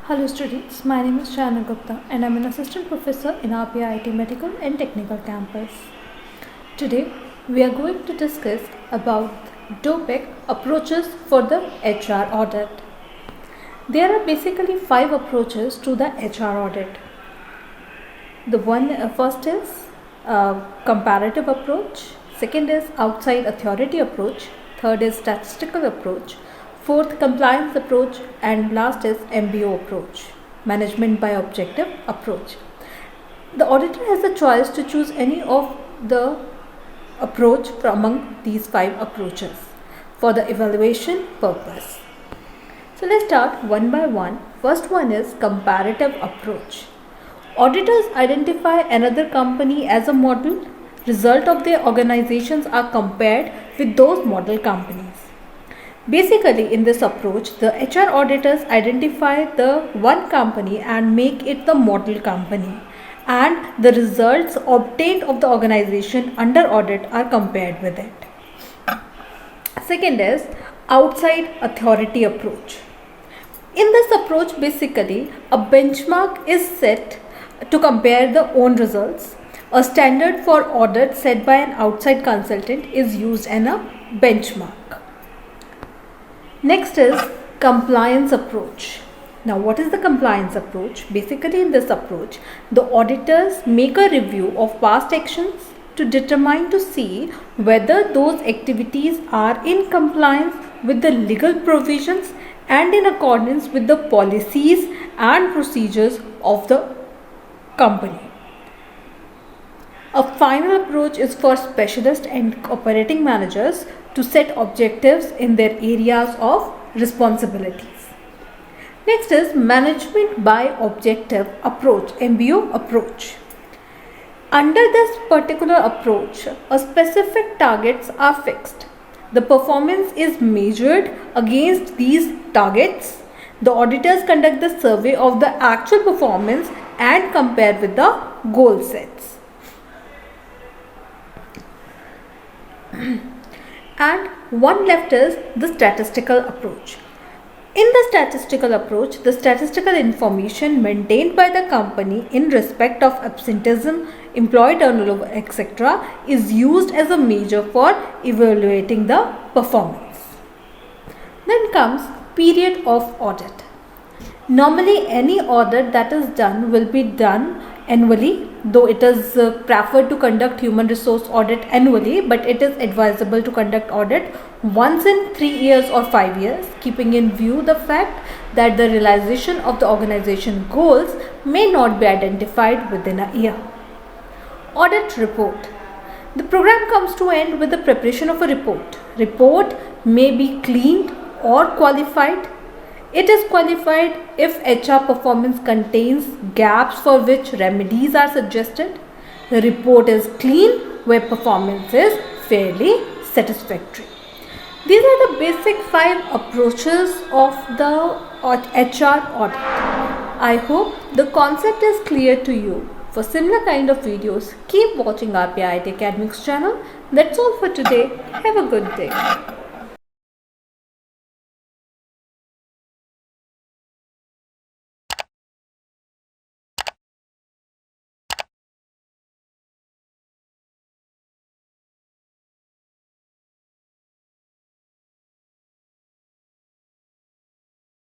Hello students, my name is SHAINA Gupta and I am an assistant professor in RPIIT Medical and Technical Campus. Today we are going to discuss about topic approaches for the HR audit. There are basically 5 approaches to the HR audit. First is comparative approach, second is outside authority approach, third is statistical approach, fourth, compliance approach, and last is MBO approach, management by objective approach. The auditor has a choice to choose any of the approach from among these 5 approaches for the evaluation purpose. So let's start one by one. First one is comparative approach. Auditors identify another company as a model. Result of their organizations are compared with those model companies. Basically, in this approach, the HR auditors identify the one company and make it the model company, and the results obtained of the organization under audit are compared with it. Second is outside authority approach. In this approach, basically, a benchmark is set to compare the own results. A standard for audit set by an outside consultant is used in a benchmark. Next is compliance approach. Now, what is the compliance approach? Basically, in this approach, the auditors make a review of past actions to determine to see whether those activities are in compliance with the legal provisions and in accordance with the policies and procedures of the company. A final approach is for specialists and operating managers to set objectives in their areas of responsibilities. Next is management by objective approach, MBO approach. Under this particular approach, a specific targets are fixed. The performance is measured against these targets. The auditors conduct the survey of the actual performance and compare with the goal sets. And one left is the statistical approach. In the statistical approach, the statistical information maintained by the company in respect of absenteeism, employee turnover, etc. is used as a measure for evaluating the performance. Then comes period of audit. Normally, any audit that is done will be done annually, though it is preferred to conduct human resource audit annually, but it is advisable to conduct audit once in 3 years or 5 years, keeping in view the fact that the realization of the organization goals may not be identified within a year. Audit report. The program comes to end with the preparation of a report. Report may be cleaned or qualified. It is qualified if HR performance contains gaps for which remedies are suggested. The report is clean where performance is fairly satisfactory. These are the basic 5 approaches of the HR audit. I hope the concept is clear to you. For similar kind of videos, keep watching RPIIT Academics channel. That's all for today. Have a good day.